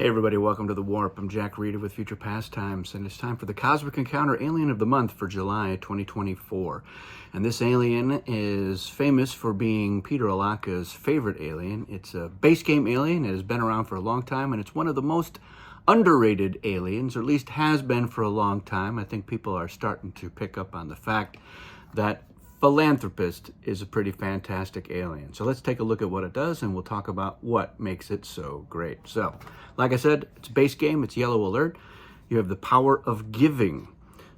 Hey everybody, welcome to The Warp. I'm Jack Reeder with Future Pastimes, and it's time for the Cosmic Encounter Alien of the Month for July 2024. And this alien is famous for being Peter Alaka's favorite alien. It's a base game alien. It has been around for a long time, and it's one of the most underrated aliens, or at least has been for a long time. I think people are starting to pick up on the fact that Philanthropist is a pretty fantastic alien. So let's take a look at what it does, and we'll talk about what makes it so great. So, like I said, it's a base game, it's yellow alert. You have the power of giving.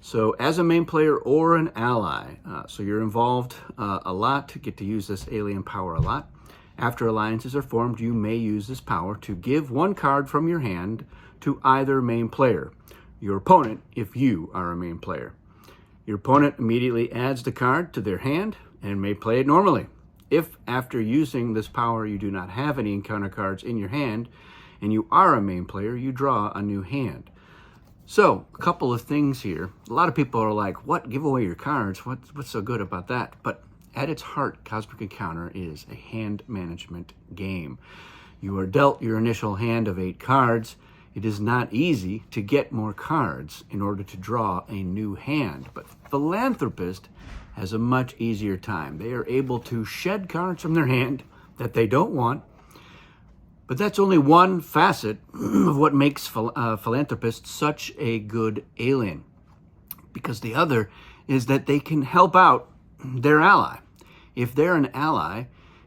So as a main player or an ally, so you're involved a lot, get to use this alien power a lot. After alliances are formed, you may use this power to give one card from your hand to either main player, your opponent if you are a main player. Your opponent immediately adds the card to their hand and may play it normally. If after using this power you do not have any encounter cards in your hand and you are a main player, you draw a new hand. So, a couple of things here. A lot of people are like, what? Give away your cards? What's so good about that? But at its heart, Cosmic Encounter is a hand management game. You are dealt your initial hand of 8 cards. It is not easy to get more cards in order to draw a new hand, but Philanthropist has a much easier time. They are able to shed cards from their hand that they don't want, but that's only one facet of what makes Philanthropist such a good alien, because the other is that they can help out their ally. If they're an ally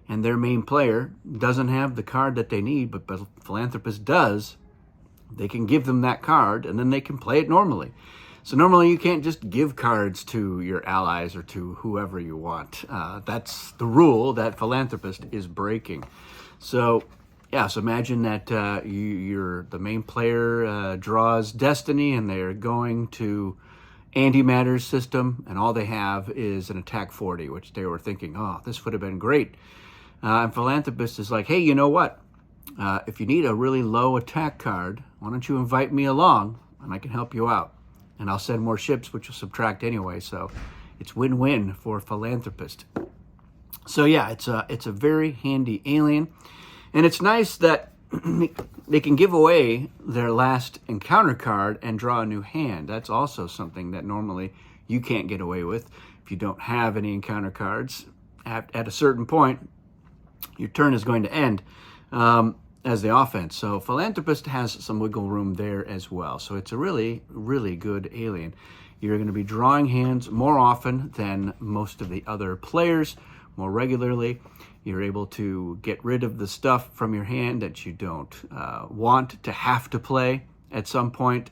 and their main player doesn't have the card that they need, but Philanthropist does, they can give them that card and then they can play it normally. So normally you can't just give cards to your allies or to whoever you want. That's the rule that Philanthropist is breaking. So yeah, so imagine that the main player draws Destiny and they're going to Antimatter's system and all they have is an attack 40, which they were thinking, oh, this would have been great. And Philanthropist is like, hey, you know what? If you need a really low attack card, why don't you invite me along and I can help you out. And I'll send more ships, which will subtract anyway. So it's win-win for Philanthropist. So yeah, it's a very handy alien. And it's nice that they can give away their last encounter card and draw a new hand. That's also something that normally you can't get away with. If you don't have any encounter cards, at a certain point, your turn is going to end. As the offense. So Philanthropist has some wiggle room there as well. So it's a really, really good alien. You're going to be drawing hands more often than most of the other players, more regularly. You're able to get rid of the stuff from your hand that you don't want to have to play at some point,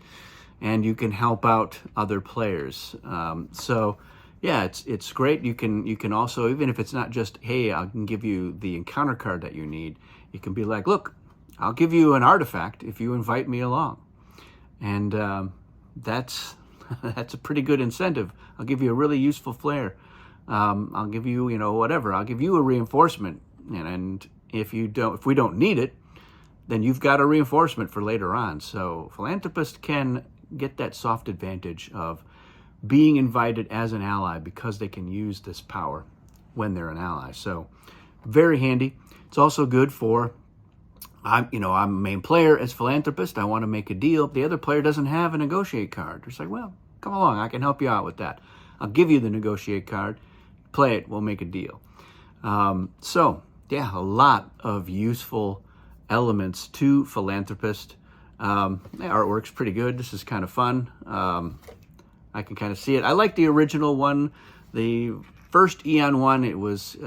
and you can help out other players. So yeah, it's great. You can also, even if it's not just, hey, I can give you the encounter card that you need, you can be like, look, I'll give you an artifact if you invite me along. And that's a pretty good incentive. I'll give you a really useful flare. I'll give you, whatever. I'll give you a reinforcement. And if we don't need it, then you've got a reinforcement for later on. So Philanthropist can get that soft advantage of being invited as an ally because they can use this power when they're an ally. So very handy. It's also good for, I'm a main player as Philanthropist. I want to make a deal. The other player doesn't have a negotiate card. It's like, well, come along. I can help you out with that. I'll give you the negotiate card. Play it. We'll make a deal. So yeah, a lot of useful elements to Philanthropist. The artwork's pretty good. This is kind of fun. I can kind of see it. I like the original one. The first Eon one, it was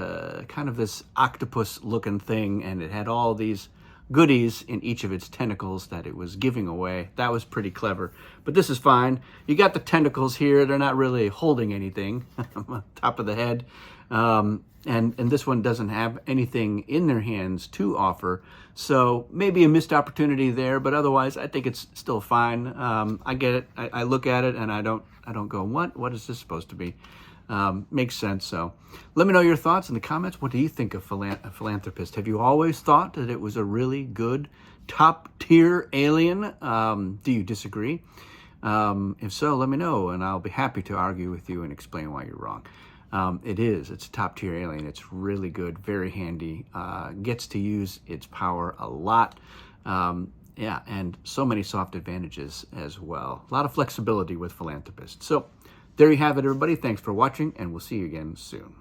kind of this octopus-looking thing, and it had all these goodies in each of its tentacles that it was giving away. That was pretty clever. But this is fine. You got the tentacles here. They're not really holding anything on top of the head. And this one doesn't have anything in their hands to offer. So maybe a missed opportunity there, but otherwise I think it's still fine. I get it. I look at it and I don't go, what is this supposed to be? Makes sense. So let me know your thoughts in the comments. What do you think of Philanthropist? Have you always thought that it was a really good top tier alien? Do you disagree? If so, let me know and I'll be happy to argue with you and explain why you're wrong. It's a top tier alien. It's really good, very handy, gets to use its power a lot. Yeah, and so many soft advantages as well. A lot of flexibility with philanthropists. So there you have it, everybody. Thanks for watching, and we'll see you again soon.